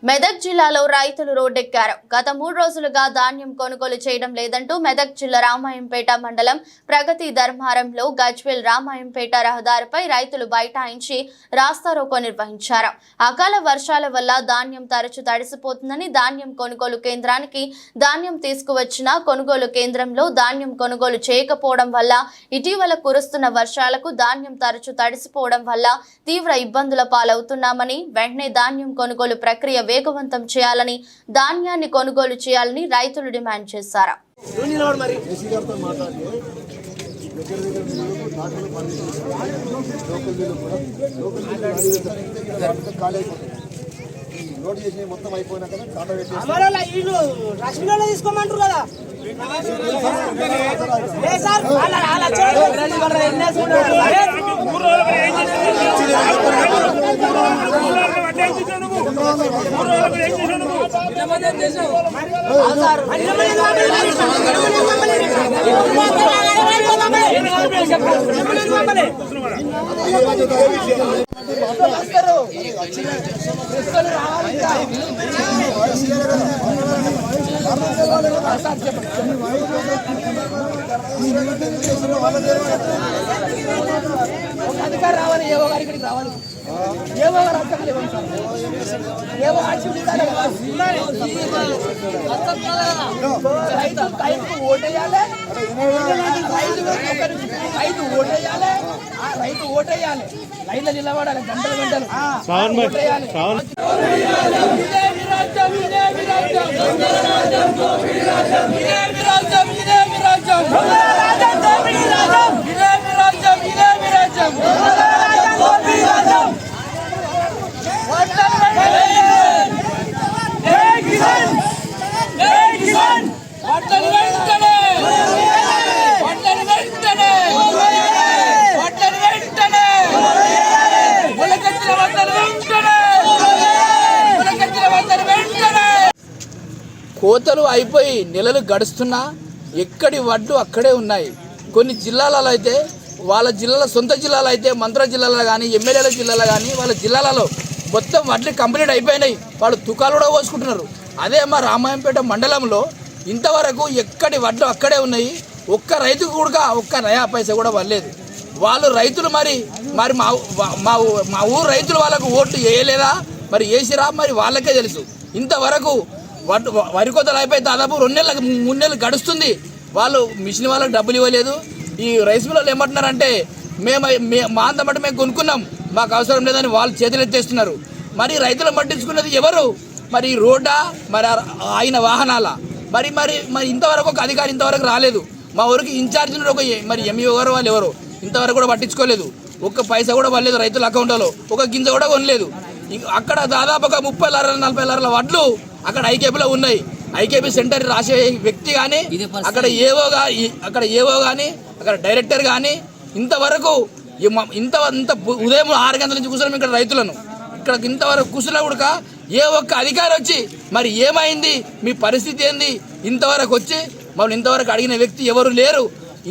మెదక్ జిల్లాలో రైతులు రోడ్డెక్కారు. గత 3 రోజులుగా ధాన్యం కొనుగోలు చేయడం లేదంటూ మెదక్ జిల్లా రామాయంపేట మండలం ప్రగతి ధర్మారంలో గజ్వేల్ రామాయంపేట రహదారిపై రైతులు బైఠాయించి రాస్తారోకో నిర్వహించారు. అకాల వర్షాల వల్ల ధాన్యం తరచు తడిసిపోతుందని ధాన్యం కొనుగోలు కేంద్రానికి ధాన్యం తీసుకువచ్చిన కొనుగోలు కేంద్రంలో ధాన్యం కొనుగోలు చేయకపోవడం వల్ల ఇటీవల కురుస్తున్న వర్షాలకు ధాన్యం తరచు తడిసిపోవడం వల్ల తీవ్ర ఇబ్బందుల పాలవుతున్నామని, వెంటనే ధాన్యం కొనుగోలు ప్రక్రియ వేగవంతం చేయాలని, ధాన్యాన్ని కొనుగోలు చేయాలని రైతులు డిమాండ్ చేశారు. మొత్తం అయిపోయినాక తీసుకోమంటారు కదా అధికారి రావాలి, ఏవో గారి ఇక్కడికి రావాలి, ఏవో గారు అక్కడికి ఏవో రైతు ఓటేయాలి, రైతు ఓటేయాలి, రైతు ఓటేయాలి, లైన్లో నిలబడాలి, గంటలు గంటలు ఓటేయాలి. కోతలు అయిపోయి నెలలు గడుస్తున్నా ఎక్కడి వడ్లు అక్కడే ఉన్నాయి. కొన్ని జిల్లాలలో అయితే వాళ్ళ జిల్లాల సొంత జిల్లాలో అయితే మంత్ర జిల్లాలో కానీ ఎమ్మెల్యేల జిల్లాలో కానీ వాళ్ళ జిల్లాలలో మొత్తం వడ్లు కంప్లీట్ అయిపోయినాయి. వాళ్ళు తుకాలు కూడా పోసుకుంటున్నారు. అదే మా రామాయంపేట మండలంలో ఇంతవరకు ఎక్కడి వడ్లు అక్కడే ఉన్నాయి. ఒక్క రైతుకు కూడా ఒక్క నయా పైసా కూడా వల్లేదు. వాళ్ళు రైతులు మరి మా ఊరు రైతులు వాళ్ళకు ఓట్లు వేయలేదా, మరి వేసిరా, మరి వాళ్ళకే తెలుసు. ఇంతవరకు వరి కోతలు అయిపోయి దాదాపు 2 నెలలకు 3 నెలలు గడుస్తుంది. వాళ్ళు మిషన్ వాళ్ళకి డబ్బులు ఇవ్వలేదు. ఈ రైస్ మిల్లు ఏమంటున్నారంటే మా అంతమంటే మేము కొనుక్కున్నాం, మాకు అవసరం లేదని వాళ్ళు చేతులు ఎత్తేస్తున్నారు. మరి రైతులు పట్టించుకున్నది ఎవరు? మరి రోడ్డా, మరి ఆయన వాహనాల? మరి మరి మరి ఇంతవరకు ఒక అధికారి ఇంతవరకు రాలేదు. మా ఊరికి ఇన్ఛార్జ్ మరి ఎంఈఓ గారు వాళ్ళు ఎవరు ఇంతవరకు కూడా పట్టించుకోలేదు. ఒక్క పైసా కూడా పడలేదు రైతుల అకౌంట్లో, ఒక గింజ కూడా కొనలేదు. అక్కడ దాదాపు ఒక 30 లారీల 40 లారీల వడ్లు అక్కడ ఐకేపీలో ఉన్నాయి. ఐకేపీ సెంటర్ రాసే వ్యక్తి కానీ అక్కడ ఏవో కానీ అక్కడ డైరెక్టర్ కానీ ఇంతవరకు ఇంత ఉదయం 6 గంటల నుంచి కూర్చున్నాం ఇక్కడ రైతులను. ఇక్కడ ఇంతవరకు కూర్చున్నా కూడా ఏ ఒక్క అధికారి వచ్చి మరి ఏమైంది, మీ పరిస్థితి ఏంది, ఇంతవరకు వచ్చి మమ్మల్ని ఇంతవరకు అడిగిన వ్యక్తి ఎవరు లేరు.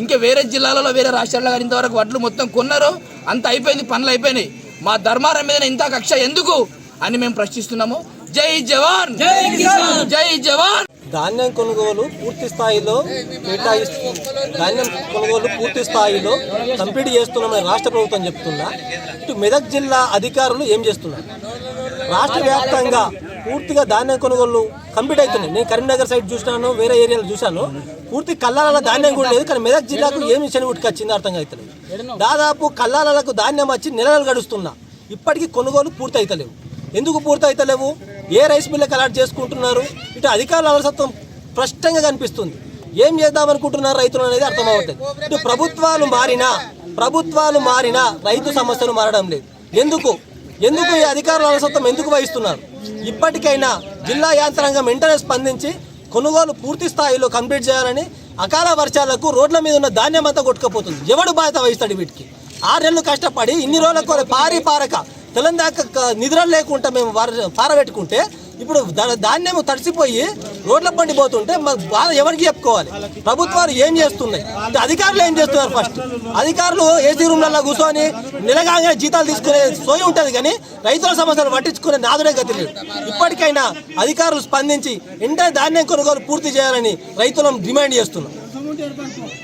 ఇంకా వేరే జిల్లాలలో వేరే రాష్ట్రాల్లో కానీ ఇంతవరకు వడ్లు మొత్తం కొన్నారు, అంత అయిపోయింది, పనులు అయిపోయినాయి. మా ధర్మారం మీద ఇంత కక్ష ఎందుకు అని మేము ప్రశ్నిస్తున్నాము. జై జవాన్, జై కిసాన్, జై జవాన్. ధాన్యం కొనుగోలు పూర్తి స్థాయిలో కంప్లీట్ చేస్తున్నామని రాష్ట్ర ప్రభుత్వం చెప్తున్నా. ఇటు మెదక్ జిల్లా అధికారులు ఏం చేస్తున్నారు? రాష్ట్ర వ్యాప్తంగా పూర్తిగా ధాన్యం కొనుగోలు కంప్లీట్ అవుతున్నాయి. నేను కరీంనగర్ సైడ్ చూసినాను, వేరే ఏరియాలో చూశాను. పూర్తి కల్లాల ధాన్యం కూడా లేదు. కానీ మెదక్ జిల్లాకు ఏమి శనిగుట్టుకు వచ్చింది అర్థం అవుతలేదు. దాదాపు కల్లాలకు ధాన్యం వచ్చి నెలలు గడుస్తున్నా ఇప్పటికీ కొనుగోలు పూర్తి అవుతలేవు. ఎందుకు పూర్తి అవుతలేవు? ఏ రైస్ మిల్లకు అలాట్ చేసుకుంటున్నారు? ఇటు అధికారుల అలసత్వం స్పష్టంగా కనిపిస్తుంది. ఏం చేద్దామనుకుంటున్నారు రైతులు అనేది అర్థం అవ్వట్లేదు. ఇటు ప్రభుత్వాలు మారినా రైతు సమస్యలు మారడం లేదు. ఎందుకు ఈ అధికారుల అలసత్వం ఎందుకు వహిస్తున్నారు? ఇప్పటికైనా జిల్లా యంత్రాంగం వెంటనే స్పందించి కొనుగోలు పూర్తి స్థాయిలో కంప్లీట్ చేయాలని. అకాల వర్షాలకు రోడ్ల మీద ఉన్న ధాన్యం అంతా కొట్టుకుపోతుంది. ఎవడు బాధ్యత వహిస్తాడు వీటికి? 6 నెలలు కష్టపడి ఇన్ని రోజులకు పారక తెలంగాణ నిద్ర లేకుండా మేము పారబెట్టుకుంటే ఇప్పుడు ధాన్యం తడిసిపోయి రోడ్ల పండి పోతుంటే మాకు బాధ ఎవరికి చెప్పుకోవాలి? ప్రభుత్వాలు ఏం చేస్తున్నాయి, అధికారులు ఏం చేస్తున్నారు? ఫస్ట్ అధికారులు ఏసీ రూమ్లలో కూర్చొని నెలగానే జీతాలు తీసుకునే సోయి ఉంటుంది, కానీ రైతుల సమస్యలు పట్టించుకునే నాదుడే గతి లేదు. ఇప్పటికైనా అధికారులు స్పందించి వెంటనే ధాన్యం కొనుగోలు పూర్తి చేయాలని రైతులను డిమాండ్ చేస్తున్నాం.